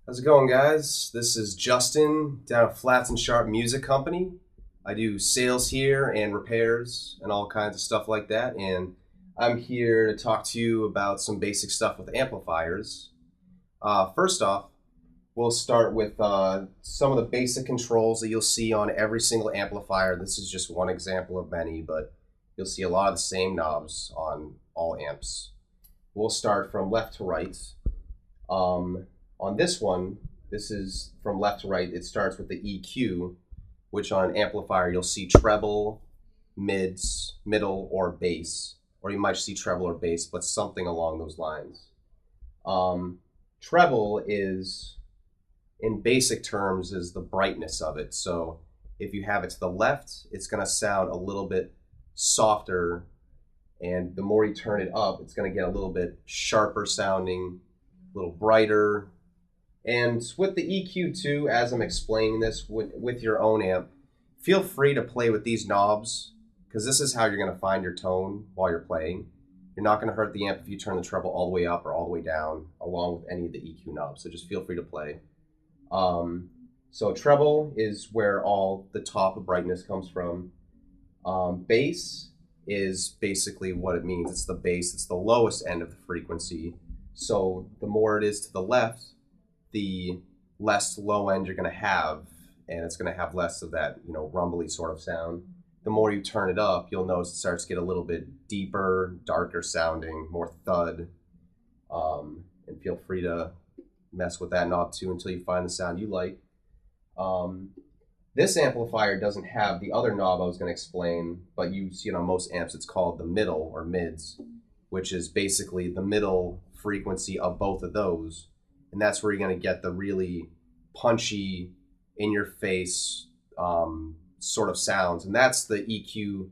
How's it going, guys? This is Justin down at Flats and Sharpe Music Company. I do sales here and repairs and all kinds of stuff like that. And I'm here to talk to you about some basic stuff with amplifiers. First off, we'll start with some of the basic controls that you'll see on every single amplifier. This is just one example of many, but you'll see a lot of the same knobs on all amps. We'll start from left to right. On this one, this is from left to right. It starts with the EQ, which on an amplifier you'll see treble, mids, middle, or bass. Or you might see treble or bass, but something along those lines. Treble is, in basic terms, is the brightness of it. So if you have it to the left, it's going to sound a little bit softer. And the more you turn it up, it's going to get a little bit sharper sounding, a little brighter. And with the EQ too, as I'm explaining this with your own amp, feel free to play with these knobs because this is how you're going to find your tone while you're playing. You're not going to hurt the amp if you turn the treble all the way up or all the way down along with any of the EQ knobs. So just feel free to play. So treble is where all the top of brightness comes from. Bass is basically what it means. It's the bass. It's the lowest end of the frequency. So the more it is to the left, the less low end you're going to have, and it's going to have less of that, rumbly sort of sound. The more you turn it up, you'll notice it starts to get a little bit deeper, darker sounding, more thud. And feel free to mess with that knob too until you find the sound you like. This amplifier doesn't have the other knob I was going to explain, but you see it on most amps. It's called the middle or mids, which is basically the middle frequency of both of those. And that's where you're going to get the really punchy, in-your-face sort of sounds. And that's the EQ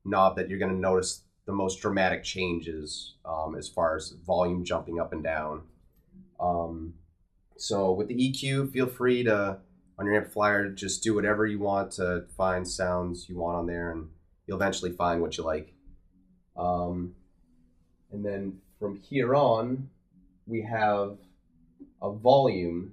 knob that you're going to notice the most dramatic changes as far as volume jumping up and down. So with the EQ, feel free to, on your amplifier, just do whatever you want to find sounds you want on there, and you'll eventually find what you like. And then from here on, we have a volume.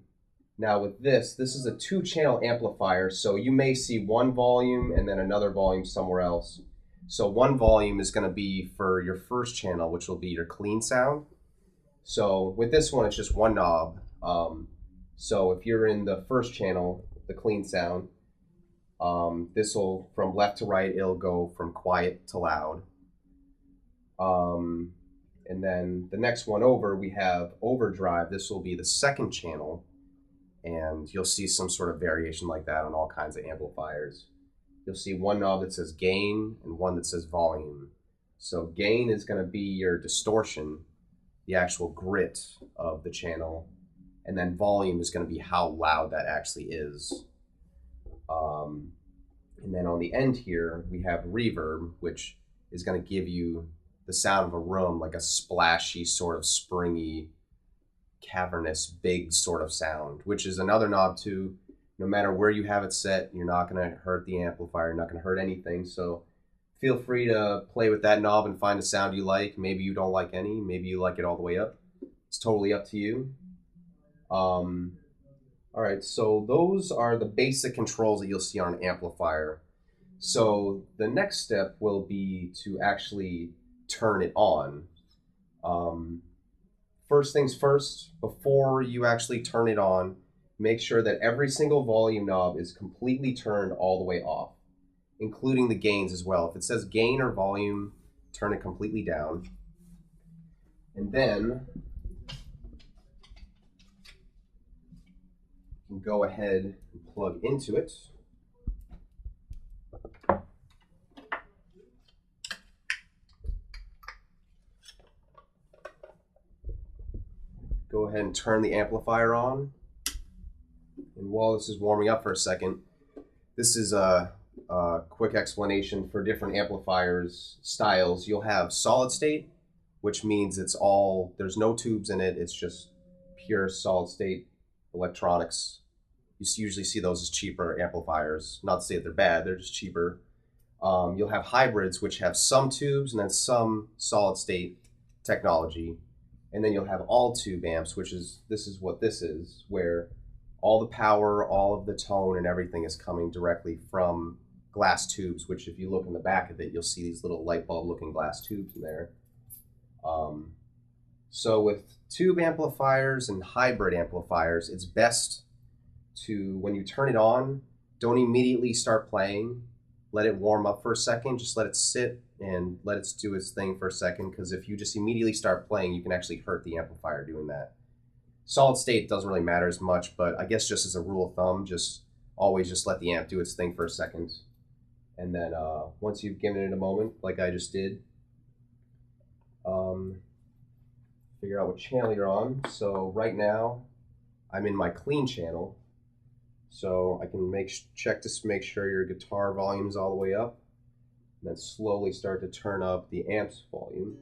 Now with this is a 2-channel amplifier, so you may see one volume and then another volume somewhere else. So one volume is going to be for your first channel, which will be your clean sound. So with this one, it's just one knob. So if you're in the first channel, the clean sound, this will, from left to right, it'll go from quiet to loud. And then the next one over, we have overdrive. This will be the second channel, and you'll see some sort of variation like that on all kinds of amplifiers. You'll see one knob that says gain and one that says volume. So gain is going to be your distortion, the actual grit of the channel, and then volume is going to be how loud that actually is. And then on the end here, we have reverb, which is going to give you the sound of a room, like a splashy, sort of springy, cavernous, big sort of sound, which is another knob too. No matter where you have it set, you're not going to hurt the amplifier, you're not going to hurt anything. So feel free to play with that knob and find a sound you like. Maybe you don't like any, maybe you like it all the way up. It's totally up to you. All right, so those are the basic controls that you'll see on an amplifier. So the next step will be to actually turn it on. First things first, before you actually turn it on, make sure that every single volume knob is completely turned all the way off, including the gains as well. If it says gain or volume, turn it completely down. And then you can go ahead and plug into it. Go ahead and turn the amplifier on. And while this is warming up for a second, this is a quick explanation for different amplifiers styles. You'll have solid state, which means there's no tubes in it. It's just pure solid state electronics. You usually see those as cheaper amplifiers. Not to say that they're bad, they're just cheaper. You'll have hybrids, which have some tubes and then some solid state technology. And then you'll have all tube amps, which is, this is what this is, where all the power, all of the tone and everything is coming directly from glass tubes, which if you look in the back of it, you'll see these little light bulb looking glass tubes in there. So with tube amplifiers and hybrid amplifiers, it's best to, when you turn it on, don't immediately start playing. Let it warm up for a second. Just let it sit and let it do its thing for a second, because if you just immediately start playing, you can actually hurt the amplifier doing that. Solid state doesn't really matter as much, but I guess just as a rule of thumb, just always just let the amp do its thing for a second. And then once you've given it a moment, like I just did, figure out what channel you're on. So right now, I'm in my clean channel. So I can check to make sure your guitar volume's all the way up, and then slowly start to turn up the amp's volume.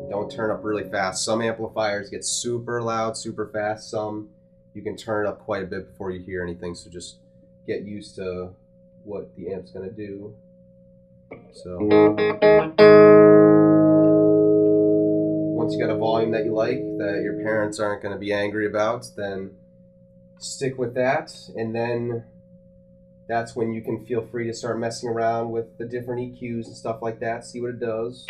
Don't turn up really fast. Some amplifiers get super loud, super fast. Some you can turn it up quite a bit before you hear anything, so just get used to what the amp's gonna do. So once you got a volume that you like, that your parents aren't going to be angry about, then stick with that. And then that's when you can feel free to start messing around with the different EQs and stuff like that, see what it does.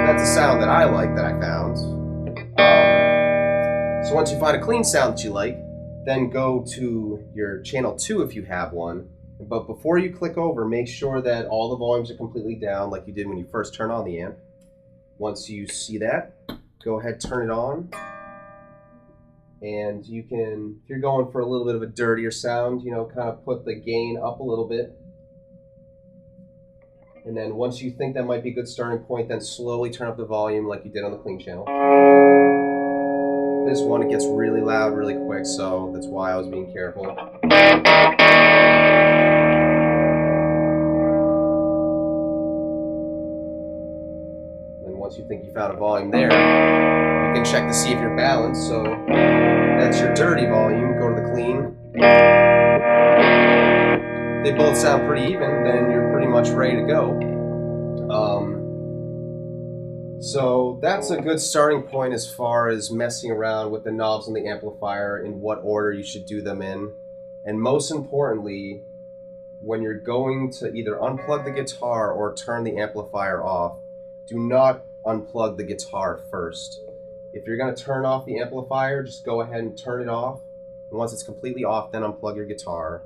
That's a sound that I like, that I found. So once you find a clean sound that you like, then go to your channel 2 if you have one. But before you click over, make sure that all the volumes are completely down like you did when you first turn on the amp. Once you see that, go ahead, turn it on. And you can, if you're going for a little bit of a dirtier sound, you know, kind of put the gain up a little bit. And then once you think that might be a good starting point, then slowly turn up the volume like you did on the clean channel. This one, it gets really loud really quick, so that's why I was being careful. Then once you think you found a volume there, you can check to see if you're balanced. So that's your dirty volume. Go to the clean. They both sound pretty even, then you're pretty much ready to go. So that's a good starting point as far as messing around with the knobs on the amplifier, in what order you should do them in. And most importantly, when you're going to either unplug the guitar or turn the amplifier off, do not unplug the guitar first. If you're going to turn off the amplifier, just go ahead and turn it off. And once it's completely off, then unplug your guitar.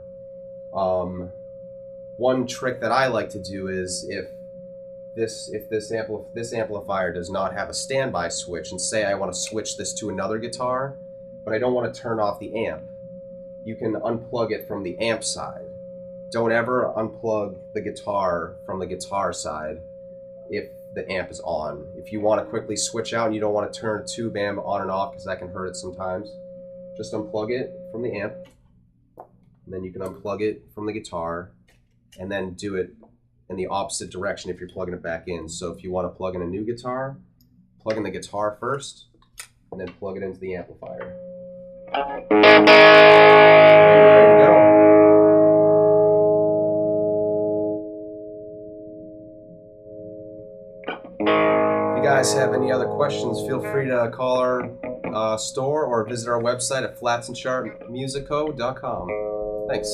One trick that I like to do is if this amplifier does not have a standby switch, and say I want to switch this to another guitar, but I don't want to turn off the amp, you can unplug it from the amp side. Don't ever unplug the guitar from the guitar side if the amp is on. If you want to quickly switch out and you don't want to turn a tube amp on and off, because that can hurt it sometimes, just unplug it from the amp, and then you can unplug it from the guitar, and then do it in the opposite direction if you're plugging it back in. So if you want to plug in a new guitar, plug in the guitar first, and then plug it into the amplifier. And then you're ready to go. If you guys have any other questions, feel free to call our store or visit our website at flatsandsharpemusico.com. Thanks.